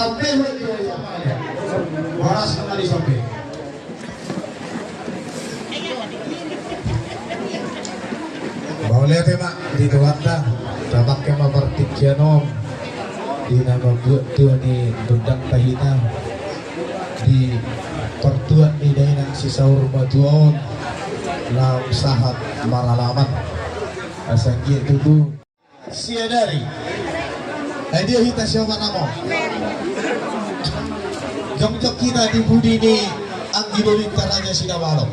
sampai waras kembali sampai. Mau lihat ya mak di Tuanda dapat kema bertikianom di nama buat tuh ni bendak tahina di pertuan di daerah Sisaur Majuon lam sahat maralaman asanggi itu siadari dia hita siapa namo jom-jom kita di budi ni anggi bolita raja Sidawalo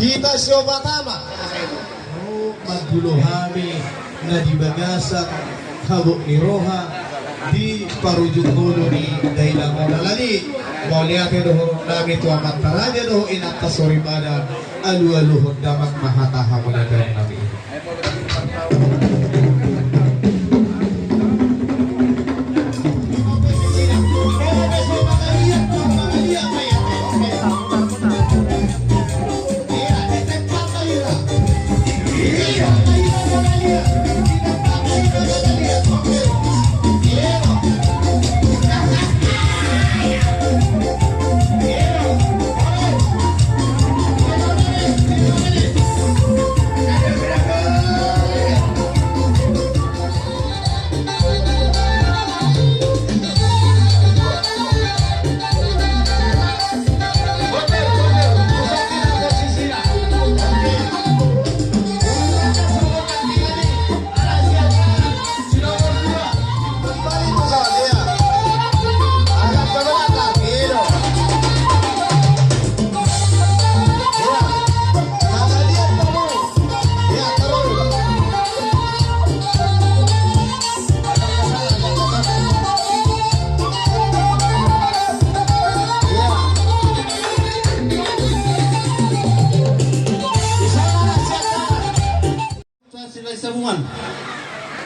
hita siapa tama maguluhami na di bagasak habok ni Roha di parujung kono ni dailang onalani mau lihat doho nami tua mantaraja doho inata soribada alu-aluhun damat mahataha muladang nami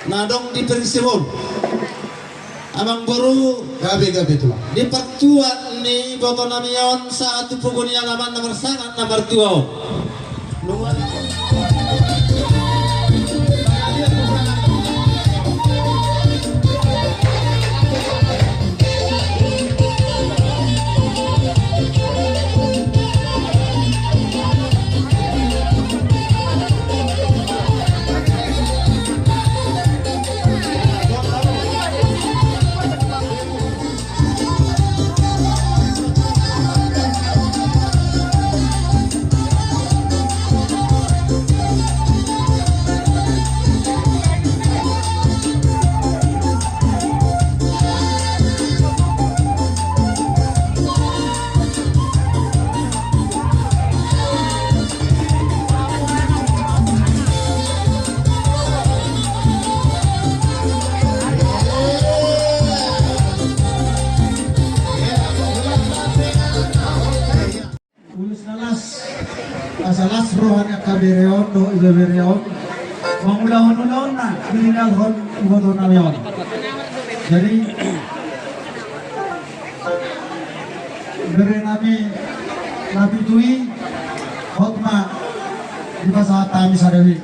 nadong di Perisiwon amang baru gabi-gabi tu di pertuan ni boto namion saat pugun yang aman nomor sangat nomor 2 asalas rohanya kabereon do ibereon mangulahon na kriminal hon ugoto namion jadi beri nami nabi tui hotma di masa tami sadawi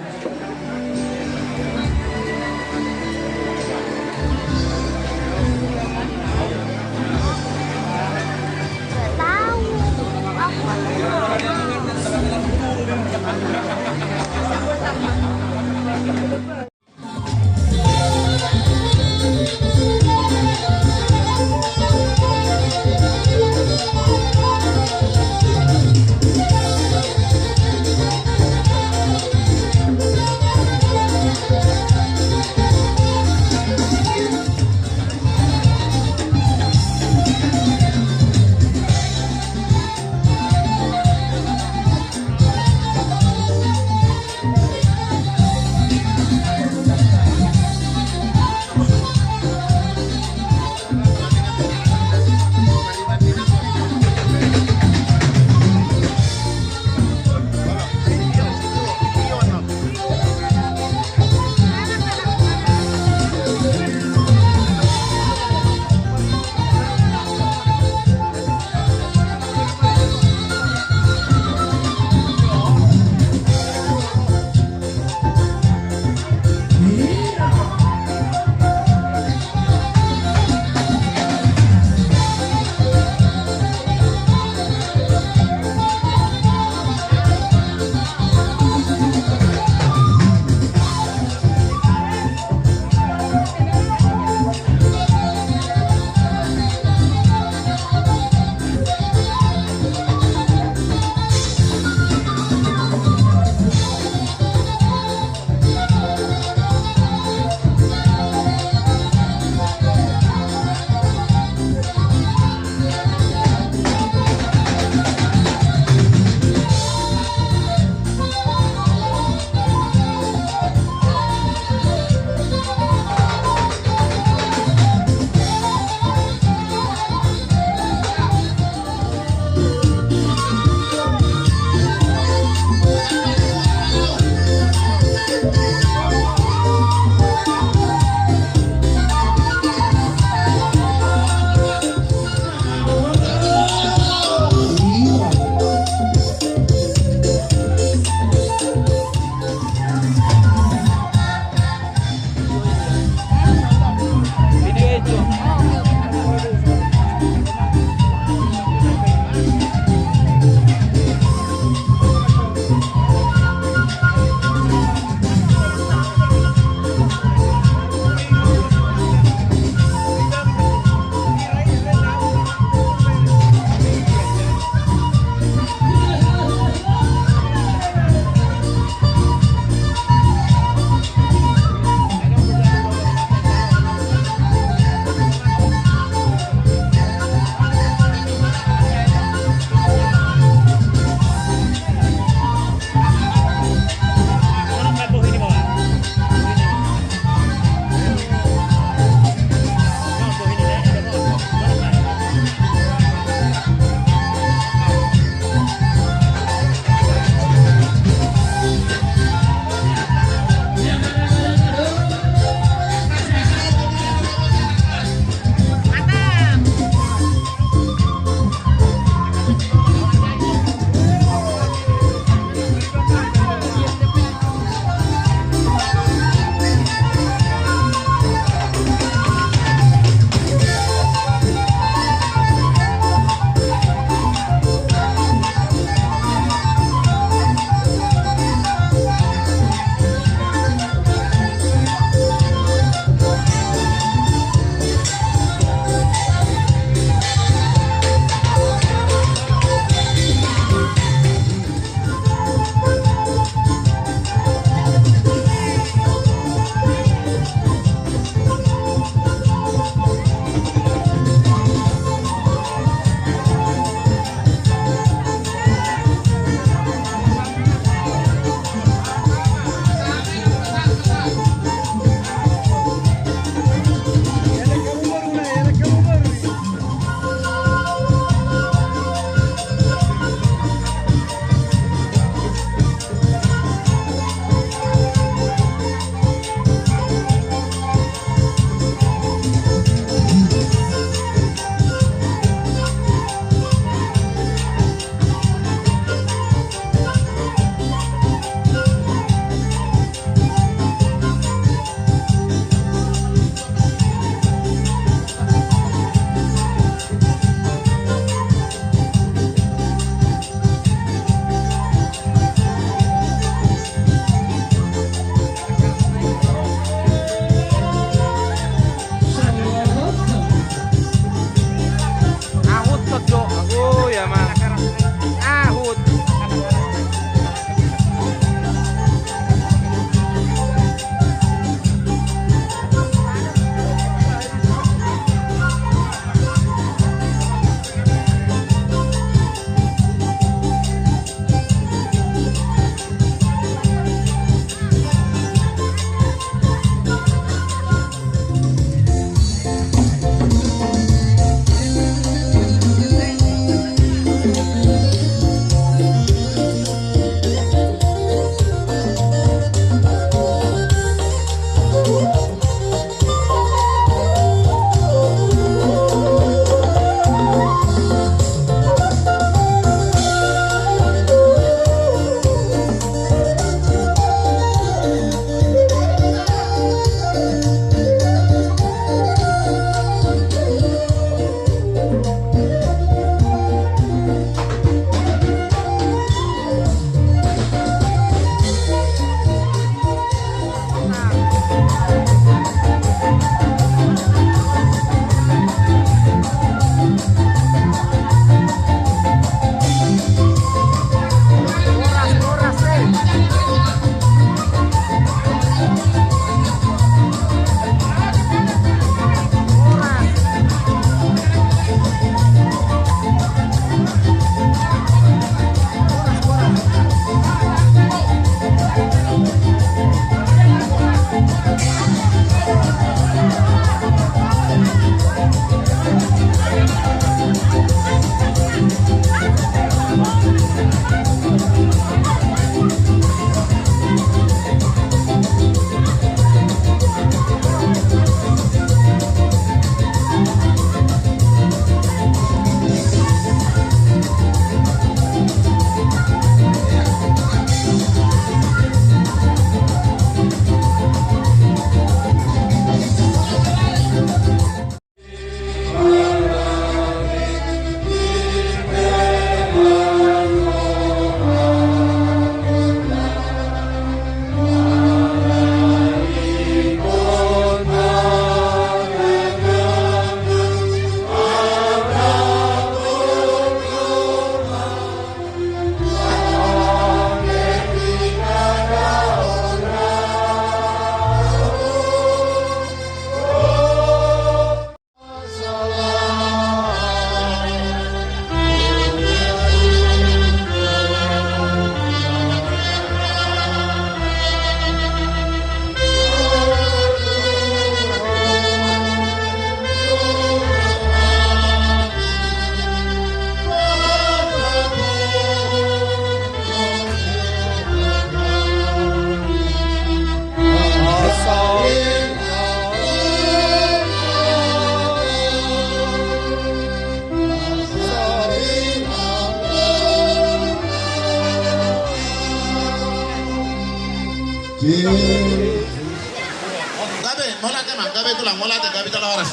Gabe, molate man, gabe tulang, molate, gabe tulang oras.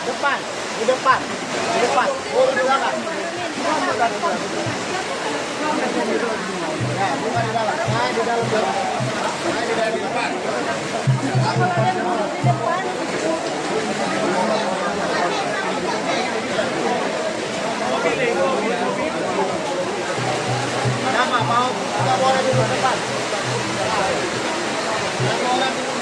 Depan, di depan, di depan. Oh, di belakang. Ya, bukan di dalam. Nah, di dalam. Nah, di dalam depan. Nama mau, kita boleh duduk depan. Nama orang duduk